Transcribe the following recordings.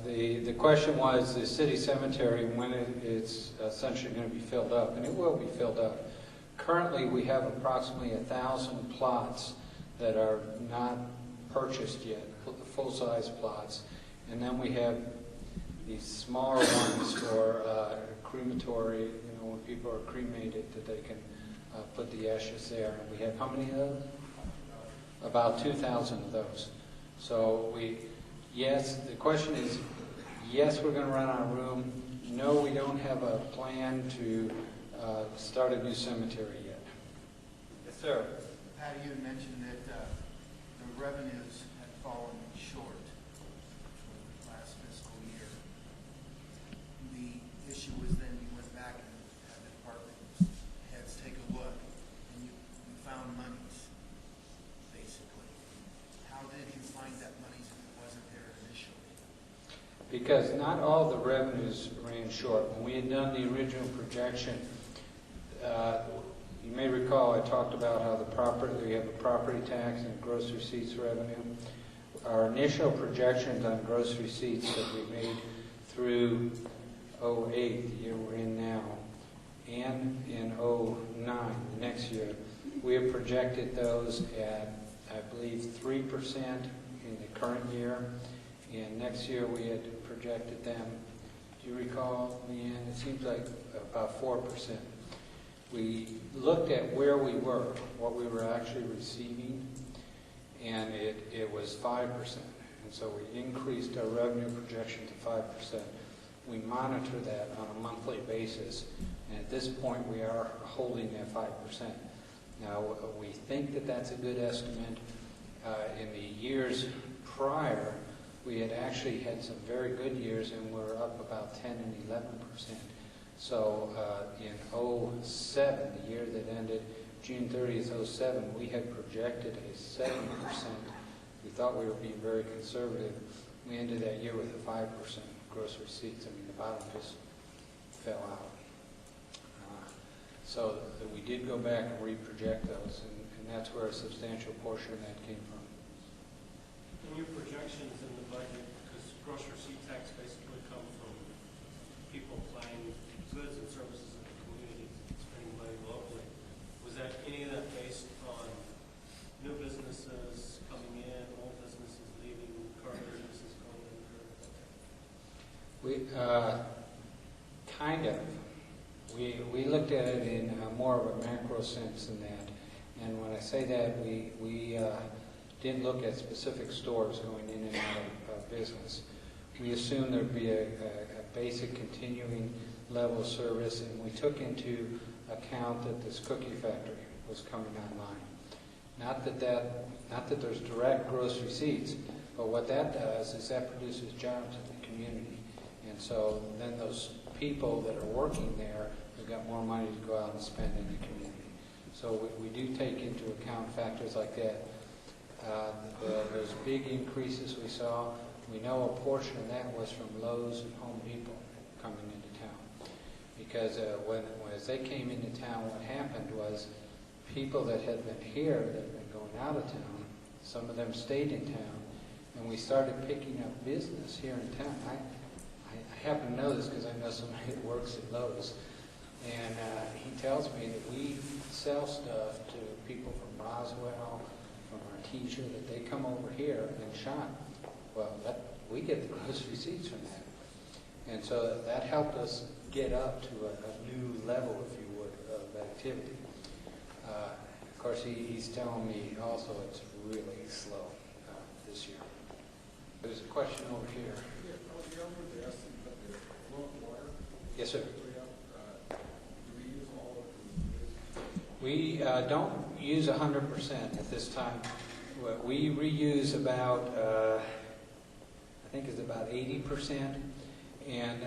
The question was the city cemetery, when it's essentially going to be filled up, and it will be filled up. Currently, we have approximately 1,000 plots that are not purchased yet, full-size plots, and then we have these smaller ones for crematory. You know, when people are cremated, that they can put the ashes there. And we have how many of those? About 2,000 of those. So yes, the question is, yes, we're going to run out of room. No, we don't have a plan to start a new cemetery yet. Yes, sir. Patty, you had mentioned that the revenues had fallen short for last fiscal year. The issue was then you went back and had the department heads take a look, and you found monies, basically. How did you find that money if it wasn't there initially? Because not all the revenues ran short. When we had done the original projection, you may recall I talked about how we have a property tax and gross receipts revenue. Our initial projections on gross receipts that we made through 08, the year we're in now, and in 09, the next year, we have projected those at, I believe, 3% in the current year, and next year we had projected them, do you recall, Leanne? It seems like about 4%. We looked at where we were, what we were actually receiving, and it was 5%. And so we increased our revenue projection to 5%. We monitor that on a monthly basis, and at this point we are holding that 5%. Now, we think that that's a good estimate. In the years prior, we had actually had some very good years, and we're up about 10 and 11%. So in 07, the year that ended June 30th, 07, we had projected a 7%. We thought we were being very conservative. We ended that year with a 5% gross receipts. I mean, the bottom just fell out. So we did go back and reproject those, and that's where a substantial portion of that came from. In your projections in the budget, because gross receipt tax basically comes from people buying goods and services in the community, spending money locally, was that any of that based on new businesses coming in, old businesses leaving, current businesses going in? We kind of. We looked at it in more of a macro sense than that. And when I say that, we didn't look at specific stores going in and out of business. We assumed there'd be a basic continuing level of service, and we took into account that this cookie factory was coming online. Not that there's direct gross receipts, but what that does is that produces jobs in the community. And so then those people that are working there have got more money to go out and spend in the community. So we do take into account factors like that. Those big increases we saw, we know a portion of that was from Lowe's and Home Depot coming into town. Because as they came into town, what happened was people that had been here, that had been going out of town, some of them stayed in town, and we started picking up business here in town. I happen to know this because I know somebody that works at Lowe's, and he tells me that we sell stuff to people from Roswell, from Artesia, that they come over here and shop. Well, we get the gross receipts from that. And so that helped us get up to a new level, if you would, of activity. Of course, he's telling me also it's really slow this year. There's a question over here. Yes, sir. We don't use 100% at this time. We reuse about, I think it's about 80%. And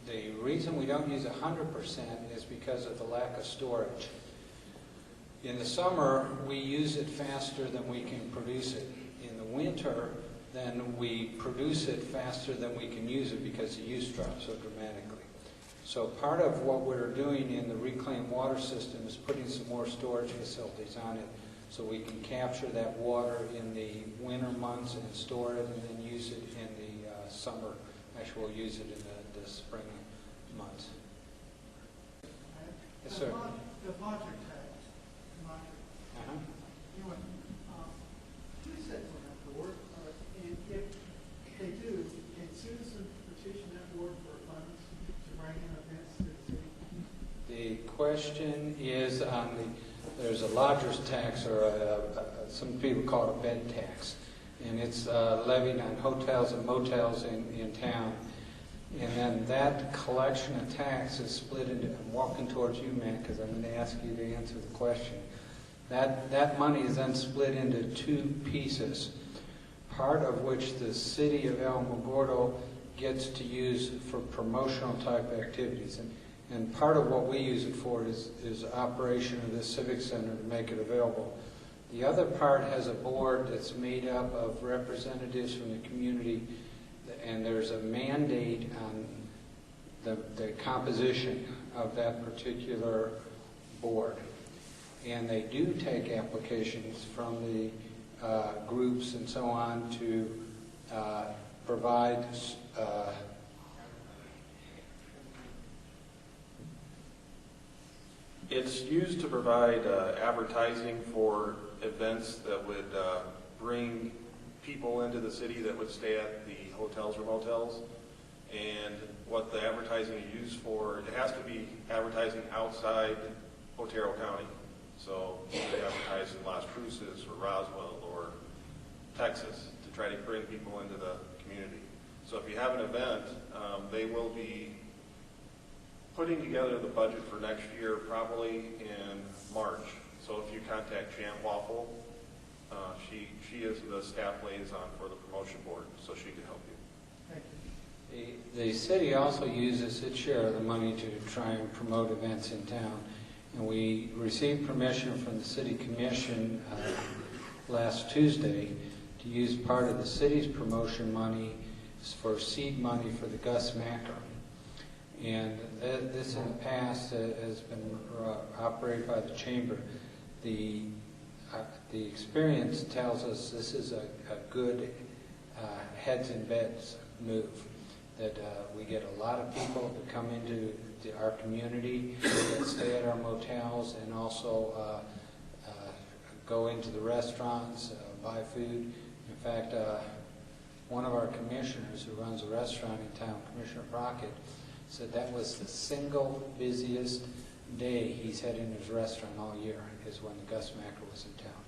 the reason we don't use 100% is because of the lack of storage. In the summer, we use it faster than we can produce it. In the winter, then we produce it faster than we can use it because the use drops so dramatically. So part of what we're doing in the reclaimed water system is putting some more storage facilities on it so we can capture that water in the winter months and store it and then use it in the summer Actually, we'll use it in the spring months. Yes, The sir. lodger tax, lodger, Uh-huh. you know, who sits on that board? And if they do, can citizens petition that board for funds to bring in events to the city? The question is on there's a lodger's tax, or some people call it a bed tax, and it's levied on hotels and motels in town. And then that collection of tax is split into, I'm walking towards you, Matt, because I'm going to ask you to answer the question. That money is then split into two pieces, part of which the city of Alamogordo gets to use for promotional type activities. And part of what we use it for is operation of the Civic Center to make it available. The other part has a board that's made up of representatives from the community, and there's a mandate on the composition of that particular board. And they do take applications from the groups and so on to provide It's used to provide advertising for events that would bring people into the city that would stay at the hotels or motels. And what the advertising is used for, it has to be advertising outside Otero County. So you could advertise in Las Cruces or Roswell or Texas to try to bring people into the community. So if you have an event, they will be putting together the budget for next year probably in March. So if you contact Jan Waffle, she is the staff liaison for the promotion board, so she can help you. Thank you. The city also uses its share of the money to try and promote events in town. And we received permission from the city commission last Tuesday to use part of the city's promotion money for seed money for the Gus Macker. And this in the past has been operated by the chamber. The experience tells us this is a good heads and beds move, that we get a lot of people to come into our community, that stay at our motels, and also go into the restaurants, buy food. In fact, one of our commissioners who runs a restaurant in town, Commissioner Brockett, said that was the single busiest day he's had in his restaurant all year, is when the Gus Macker was in town.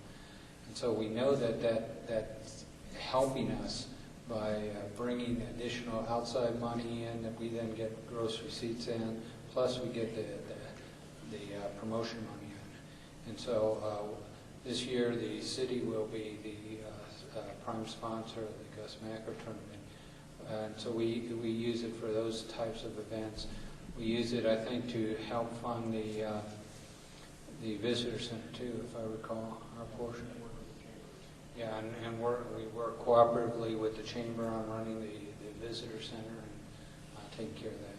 And so we know that's helping us by bringing additional outside money in that we then get gross receipts in, plus we get the promotion money in. And so this year the city will be the prime sponsor of the Gus Macker tournament. And so we use it for those types of events. We use it, I think, to help fund the visitor center too, if I recall, our portion. Yeah, and we work cooperatively with the chamber on running the visitor center and taking care of that.